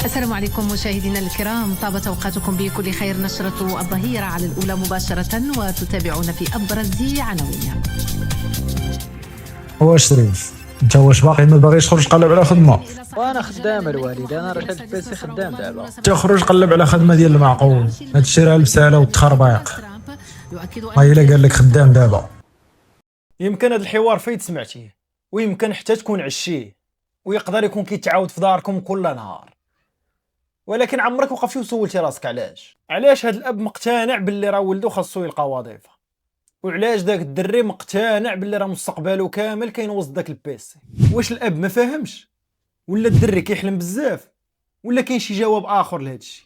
السلام عليكم مشاهدينا الكرام، طابت أوقاتكم بكل خير. نشرة الظهيرة على الأولى مباشرة وتتابعون في أبرز عناوينها. واش شريف انت واش باقي ما باغيش تخرج تقلب على خدمه؟ وانا خدام الوالد، انا راه البيسي خدام دابا. تخرج قلب على خدمه ديال المعقول، هادشي راه البساله والتخربيق. ما الا قال لك خدام دابا. يمكن هذا الحوار فايت سمعتيه، ويمكن حتى تكون عشيه، ويقدر يكون كيتعاود في داركم كل نهار، ولكن عمرك وقفتي وسولتي راسك علاش هذا الاب مقتنع باللي راه ولده خاصو يلقى وظيفه، وعلاش داك الدري مقتنع باللي راه مستقبله كامل كينوص داك البيسي؟ واش الاب ما فاهمش، ولا الدري كيحلم بزاف، ولا كاين شي جواب اخر لهذا الشيء؟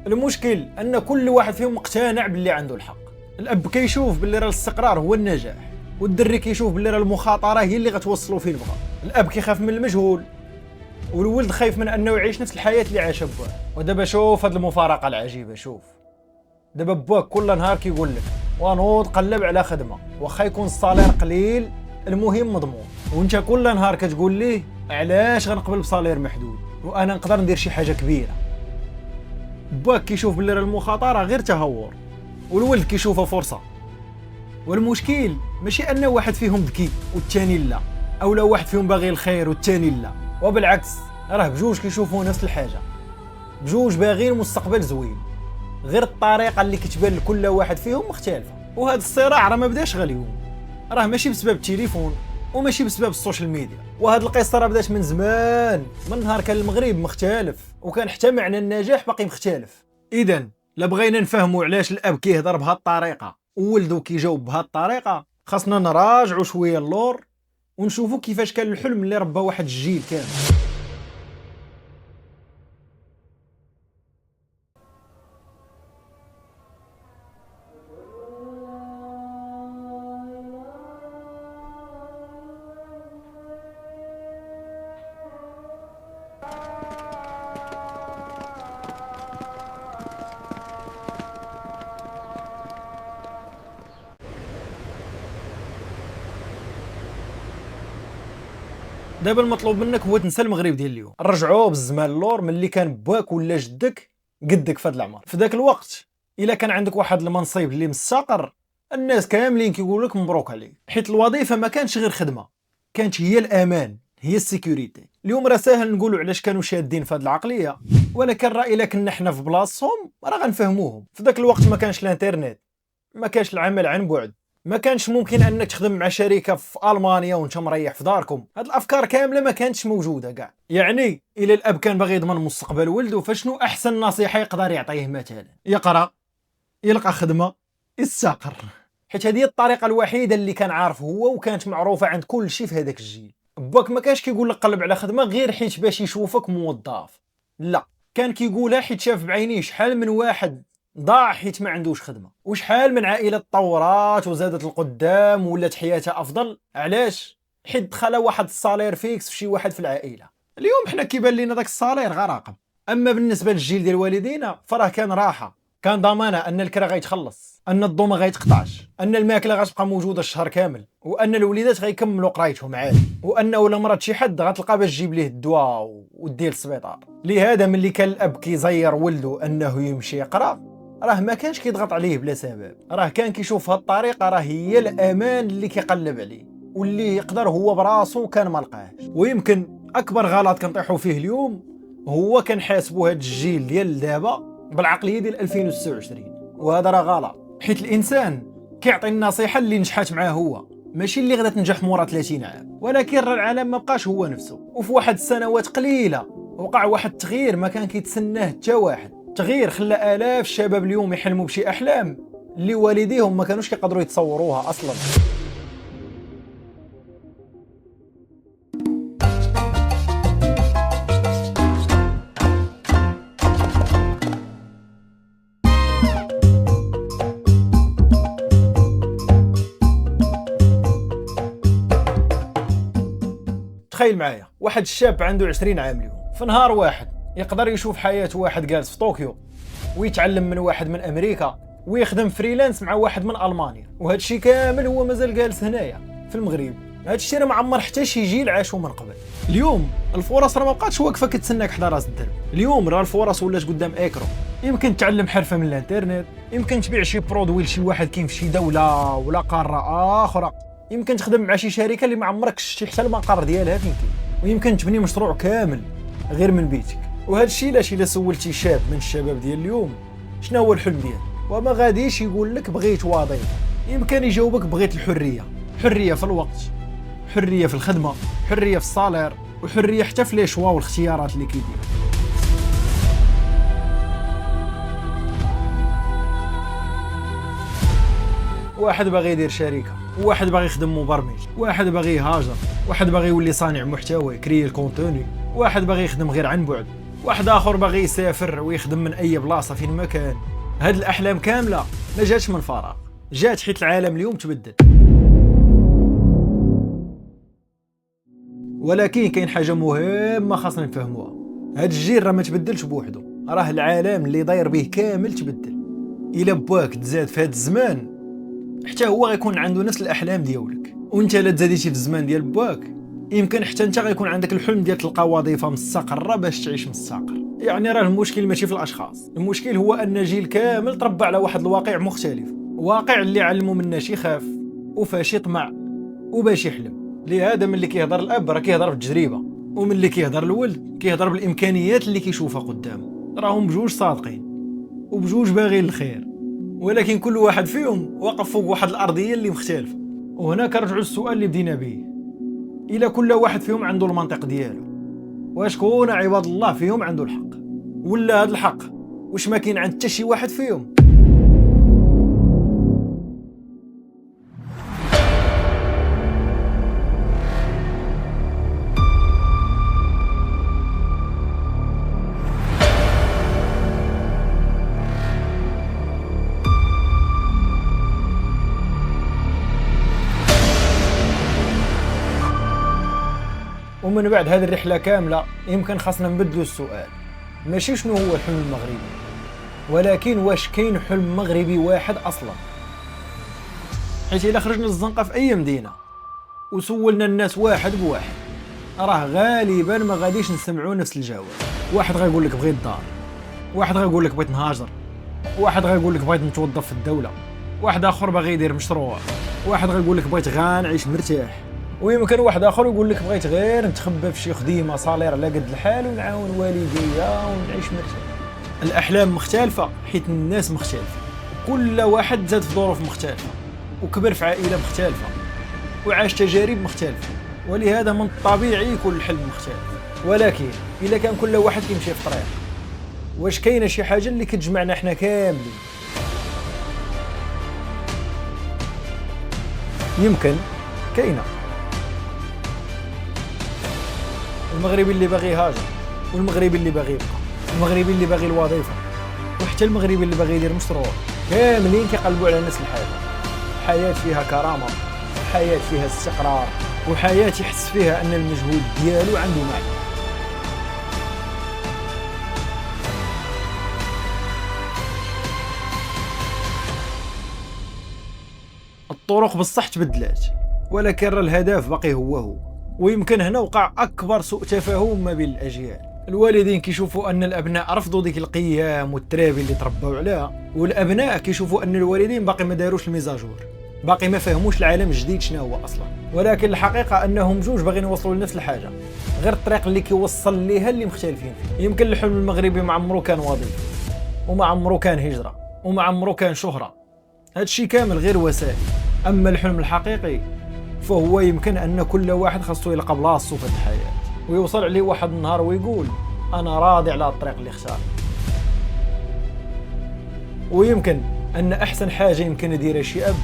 المشكل ان كل واحد فيهم مقتنع باللي عنده الحق. الاب كيشوف باللي راه الاستقرار هو النجاح، والدري كيشوف باللي راه المخاطره هي اللي غتوصلو فين بغا. الاب كيخاف من المجهول، والولد خايف من انه يعيش نفس الحياه اللي عاشها بواه. ودابا شوف هاد المفارقه العجيبه، شوف دابا باك كل نهار كيقول لك ونوض قلب على خدمه، واخا يكون الصالير قليل المهم مضمون، وانت كل نهار كتقول ليه علاش غنقبل بصالير محدود وانا نقدر ندير شي حاجه كبيره. باك كيشوف باللي راه المخاطره غير تهور، والولد كيشوفها فرصه. والمشكل ماشي ان واحد فيهم ذكي والثاني لا، او لا واحد فيهم باغي الخير والثاني لا، وبالعكس راه بجوج كيشوفوا نفس الحاجه، بجوج باغيين مستقبل زوين، غير الطريقه اللي كتبان لكل واحد فيهم مختلفه. وهذا الصراع راه ما بداش غير اليوم، راه ماشي بسبب التليفون وماشي بسبب السوشيال ميديا، وهاد القصه راه بدات من زمان، من نهار كان المغرب مختلف وكان حتى معنى النجاح باقي مختلف. اذا لا بغينا نفهموا علاش الاب كيهضر بهاد الطريقه وولدو كيجاوب بهاد الطريقه، خاصنا نراجعوا شويه اللور ونشوفوا كيفاش كان الحلم اللي ربى واحد الجيل كامل. دابا المطلوب منك هو تنسى المغرب ديال اليوم، نرجعوه بالزمان اللور ملي كان باك ولا جدك قدك في هذا العمر. في ذاك الوقت الا كان عندك واحد المنصب اللي مستقر، الناس كاملين كيقول لك مبروك عليك، حيت الوظيفه ما كانتش غير خدمه، كانت هي الامان، هي السيكوريتي. اليوم راه ساهل نقولوا علاش كانوا شادين في هذه العقليه، ولكن راه الا كنا حنا في بلاصتهم راه غنفهموهم. في ذاك الوقت ما كانش الانترنت، ما كانش العمل عن بعد، ما كانش ممكن انك تخدم مع شركه في المانيا وانت مريح في داركم. هاد الافكار كامله ما كانتش موجوده كاع. يعني الى الاب كان باغي يضمن مستقبل ولده، فشنو احسن نصيحه يقدر يعطيه؟ مثلا يقرا، يلقى خدمه، يستقر، حيت هذه الطريقه الوحيده اللي كان عارف هو وكانت معروفه عند كل شيء في هذاك الجيل. باك ما كانش كيقول لك قلب على خدمه غير حيت باش يشوفك موظف، لا، كان كيقولها حيت شاف بعينيه شحال من واحد ضاع حيت ما عندوش خدمه، وشحال من عائله تطورات وزادت القدام ولات حياتها افضل. علاش؟ حيت دخل واحد الصالير فيكس في شي واحد في العائله. اليوم حنا كيبان لينا داك الصالير غير رقم، اما بالنسبه للجيل ديال والدينا فراه كان راحه، كان ضمانه ان الكرا غيتخلص، ان الضو ما غيتقطعش، ان الماكله غتبقى موجوده الشهر كامل، وان الوليدات غيكملوا قرايتهم عادي، وان ولا مرض شي حد غتلقى باش تجيب ليه الدواء وديه للسبيطار. لهذا ملي كان الاب كيزير ولده انه يمشي يقرا، راه ما كانش كيضغط عليه بلا سبب، راه كان كيشوف هاد الطريقه راه هي الامان اللي كيقلب عليه، واللي يقدر هو براسو كان ما لقاهش. ويمكن اكبر غلط كنطيحوا فيه اليوم هو كنحاسبوا هاد الجيل ديال دابا بالعقليه ديال 2026، وهذا راه غلط، حيت الانسان كيعطي النصيحه اللي نجحات معاه هو، ماشي اللي غادا تنجح مورا 30 عام. ولكن راه العالم ما بقاش هو نفسه، وفي واحد السنوات قليله وقع واحد التغيير ما كان كيتسناه حتى واحد. تغيير خلى آلاف الشباب اليوم يحلموا بشي أحلام اللي والديهم ما كانوش كيقدروا يتصوروها أصلا. تخيل معايا واحد الشاب عنده 20 عام اليوم، في نهار واحد يقدر يشوف حياة واحد جالس في طوكيو، ويتعلم من واحد من أمريكا، ويخدم فريلانس مع واحد من المانيا، وهذا الشيء كامل هو مازال جالس هنايا في المغرب. هذا الشيء راه ما عمر حتى شي جيل عاشوا من قبل. اليوم الفرص راه ما بقاتش واقفه كتسناك حدا راس الدرب، اليوم راه الفرص ولات قدام اكرو. يمكن تعلم حرفه من الانترنت، يمكن تبيع شي برودوي لشي واحد كاين في شي دوله ولا قاره اخرى، يمكن تخدم مع شي شركه اللي ما عمرك شتي حتى المقر ديالها فين كاين، ويمكن تبني مشروع كامل غير من بيتك. وهذا الشيء علاش الا سولتي شاب من الشباب ديال اليوم شنو هو الحلم ديالك، وما غاديش يقول لك بغيت وظيفه، يمكن يجاوبك بغيت الحريه، حريه في الوقت، حريه في الخدمه، حريه في الصالير، وحريه حتى في لي شوا والاختيارات اللي كيدير. واحد باغي يدير شركه، واحد باغي يخدم مبرمج، واحد باغي يهاجر، واحد باغي يولي صانع محتوى كري الكونتوني، واحد باغي يخدم غير عن بعد، واحد اخر باغي يسافر ويخدم من اي بلاصه فين ما كان. هاد الاحلام كامله ما جاتش من فراغ، جات حيت العالم اليوم تبدل. ولكن كاين حاجه مهمه خاصنا نفهموها، هاد الجيل راه ما تبدلش بوحدو، راه العالم اللي داير به كامل تبدل. الا باك تزاد في هاد الزمان حتى هو غيكون عنده نفس الاحلام ديالك، وانت لا تزاديتي في الزمان ديال باك يمكن حتى انت غيكون عندك الحلم ديال تلقى وظيفه مستقره باش تعيش مستقر. يعني راه المشكل ماشي في الاشخاص، المشكل هو ان جيل كامل تربى على واحد الواقع مختلف، واقع اللي علموا مناش يخاف وفاش يطمع وباش يحلم. لهذا ملي كيهضر الاب راه كيهضر بالتجربه، وملي كيهضر الولد كيهضر بالامكانيات اللي كيشوفها قدامه. راهم بجوج صادقين وبجوج باغيين الخير، ولكن كل واحد فيهم واقف فوق واحد الارضيه اللي مختلفه. وهنا كنرجعوا للسؤال اللي بدينا به، الا كل واحد فيهم عنده المنطق ديالو، واش كون عباد الله فيهم عنده الحق، ولا هذا الحق واش ما كاين عند حتى شي واحد فيهم؟ ومن بعد هذه الرحلة كاملة يمكن خاصنا نبدلوا السؤال، ماشي شنو هو الحلم المغربي، ولكن واش كاين حلم مغربي واحد أصلا؟ حيت إلا خرجنا للزنقة في أي مدينة وسولنا الناس واحد بواحد راه غالبا ما غاديش نسمعوا نفس الجواب. واحد غيقول لك بغيت دار، واحد غيقول لك بغيت نهاجر، واحد غيقول لك بغيت نتوظف في الدولة، واحد آخر باغي يدير مشروع، واحد غيقول لك بغيت غنعيش مرتاح، ويمكن واحد اخر يقول لك بغيت غير نتخبى في شي خديمه صالير على قد الحال ونعاون والديا ونعيش مرتاح. الاحلام مختلفه حيت الناس مختلفه، كل واحد زاد في ظروف مختلفه وكبر في عائله مختلفه وعاش تجارب مختلفه، ولهذا من الطبيعي يكون الحلم مختلف. ولكن الا كان كل واحد كيمشي في طريق، واش كاينه شي حاجه اللي كتجمعنا حنا كاملين؟ يمكن كاينه. المغربي اللي باغي يهاجر، والمغربي اللي باغي يبقى، المغربي اللي باغي الوظيفه، وحتى المغربي اللي باغي يدير مشروع، كاملين كيقلبوا على نفس الحاجه. حياه فيها كرامه، حياه فيها استقرار، وحياه يحس فيها ان المجهود ديالو عنده معنى. الطرق بصح تبدلات، ولكن الهدف باقي هو. ويمكن هنا وقع أكبر سوء تفاهم ما بين الأجيال. الوالدين كيشوفوا أن الأبناء رفضوا ديك القيم والترابي اللي تربوا عليها، والأبناء كيشوفوا أن الوالدين باقي ما داروش الميزاجور، باقي ما فهموش العالم الجديد شنو هو أصلا. ولكن الحقيقة أنهم جوج باغيين يوصلوا لنفس الحاجة، غير الطريق اللي كيوصل ليها اللي مختلفين فيه. يمكن الحلم المغربي ما عمره كان وظيفة، وما عمره كان هجرة، وما عمره كان شهرة، هادشي كامل غير وسائل. أما الحلم الحقيقي فهو يمكن أن كل واحد خاصو يلقى بلاصتو في الحياة ويوصل عليه واحد النهار ويقول أنا راضي على الطريق اللي اختار. ويمكن أن أحسن حاجة يمكن يديرها شي أب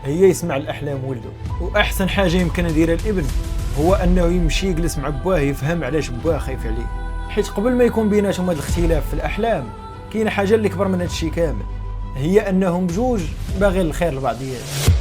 هي يسمع الأحلام ولده، وأحسن حاجة يمكن يديرها الابن هو أنه يمشي يجلس مع باه يفهم علاش باه خايف عليه. حيت قبل ما يكون بيناتهم هذا الاختلاف في الأحلام كاين حاجة اللي كبر من هذا الشيء كامل، هي أنهم بجوج باغيين الخير لبعضياتهم.